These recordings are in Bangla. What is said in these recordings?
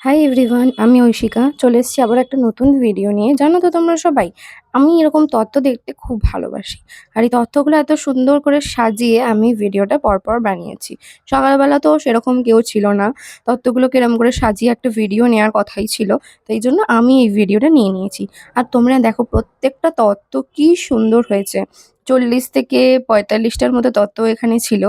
হাই এভরিওয়ান, আমি ঐশিকা চলে এসেছি আবার একটা নতুন ভিডিও নিয়ে। জানো তো তোমরা সবাই, আমি এরকম তথ্য দেখতে খুব ভালোবাসি। আর এই তথ্যগুলো এত সুন্দর করে সাজিয়ে আমি ভিডিওটা পরপর বানিয়েছি। সকালবেলা তো সেরকম কেউ ছিল না, তথ্যগুলোকে এরকম করে সাজিয়ে একটা ভিডিও নেওয়ার কথাই ছিল। তাই জন্য আমি এই ভিডিওটা নিয়ে নিয়েছি। আর তোমরা দেখো প্রত্যেকটা তথ্য কি সুন্দর হয়েছে। 40 থেকে 45টার মতো তত্ত্ব এখানে ছিল।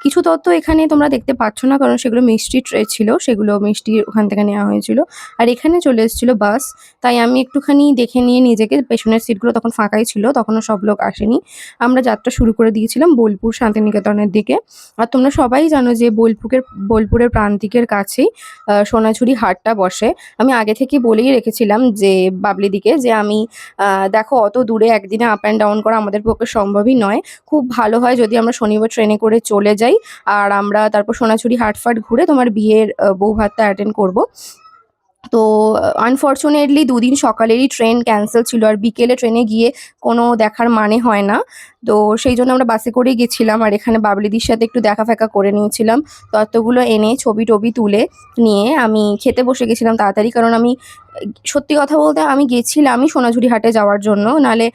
কিছু তত্ত্ব এখানে তোমরা দেখতে পাচ্ছ না, কারণ সেগুলো মিষ্টি ট্রে ছিল, সেগুলো মিষ্টি ওখান থেকে নেওয়া হয়েছিল। আর এখানে চলে এসেছিল বাস। তাই আমি একটুখানি দেখে নিয়ে নিজেকে, পেছনের সিটগুলো তখন ফাঁকাই ছিল, তখনও সব লোক আসেনি। আমরা যাত্রা শুরু করে দিয়েছিলাম বোলপুর শান্তিনিকেতনের দিকে। আর তোমরা সবাই জানো যে বোলপুরের প্রান্তিকের কাছেই সোনাঝুরি হাটটা বসে। আমি আগে থেকে বলেই রেখেছিলাম যে বাবলি দিকে যে আমি দেখো অত দূরে একদিনে আপ অ্যান্ড ডাউন করা আমাদের পক্ষে সম্ভবই নয়। খুব ভালো হয় যদি আমরা শনিবার ট্রেনে করে চলে যাই, আর আমরা তারপর সোনাঝুরি হাট-ফাট ঘুরে তোমার বিয়ের বৌভাতটা অ্যাটেন্ড করব। তো আনফরচুনেটলি দুদিন সকালেরই ট্রেন ক্যান্সেল ছিল, আর বিকেলে ট্রেনে গিয়ে কোনো দেখার মানে হয় না। তো সেই জন্য আমরা বাসে করেই গেছিলাম, আর এখানে বাবলিদির সাথে একটু দেখা ফেকা করে নিয়েছিলাম। তত্ত্বগুলো এনে ছবি-টবি তুলে নিয়ে আমি খেতে বসে গেছিলাম তাড়াতাড়ি, কারণ আমি সত্যি কথা বলতে আমি গেছিলামই সোনাঝুরি হাটে যাওয়ার জন্য। নাহলে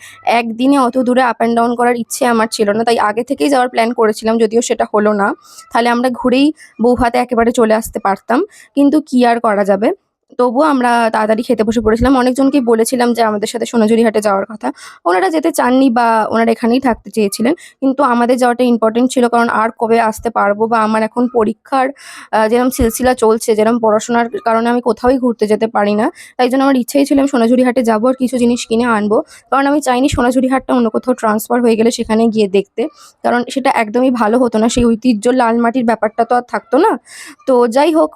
একদিনে অত দূরে আপ অ্যান্ড ডাউন করার ইচ্ছে আমার ছিল না। তাই আগে থেকেই যাওয়ার প্ল্যান করেছিলাম, যদিও সেটা হলো না। তাহলে আমরা ঘুরেই বৌভাতে একেবারে চলে আসতে পারতাম। কিন্তু কি আর করা যাবে। তবুও আমরা তাড়াতাড়ি খেতে বসে পড়েছিলাম। অনেকজনকেই বলেছিলাম যে আমাদের সাথে সোনাঝুরি হাটে যাওয়ার কথা। ওনারা যেতে চাননি বা ওনারা এখানেই থাকতে চেয়েছিলেন। কিন্তু আমাদের যাওয়াটা ইম্পর্টেন্ট ছিল, কারণ আর কবে আসতে পারবো, বা আমার এখন পরীক্ষার যেরকম সিলসিলা চলছে, যেরকম পড়াশোনার কারণে আমি কোথাওই ঘুরতে যেতে পারি না। তাই জন্য আমার ইচ্ছাই ছিল আমি সোনাঝুরি হাটে যাবো আর কিছু জিনিস কিনে আনবো। কারণ আমি চাইনি সোনাঝুরি হাটটা অন্য কোথাও ট্রান্সফার হয়ে গেলে সেখানে গিয়ে দেখতে। কারণ সেটা একদমই ভালো হতো না। সেই ঐতিহ্য লাল মাটির ব্যাপারটা তো আর থাকতো না। তো যাই হোক,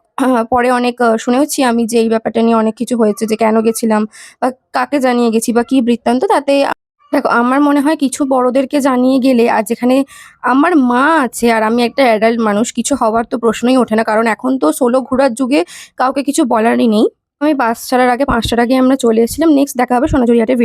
পরে অনেক শুনেওছি আমি যে এই ব্যাপারটা নিয়ে অনেক কিছু হয়েছে, যে কেন গেছিলাম বা কাকে জানিয়ে গেছি বা কি বৃত্তান্ত তাতে। দেখো আমার মনে হয় কিছু বড়দেরকে জানিয়ে গেলে, আর যেখানে আমার মা আছে আর আমি একটা অ্যাডাল্ট মানুষ, কিছু হওয়ার তো প্রশ্নই ওঠে না, কারণ এখন তো সোলো ঘোরার যুগে কাউকে কিছু বলারই নেই। আমি বাস ছাড়ার আগে 5টার আগে আমরা চলে এসেছিলাম। নেক্সট দেখা হবে সোনাঝুরি হাটের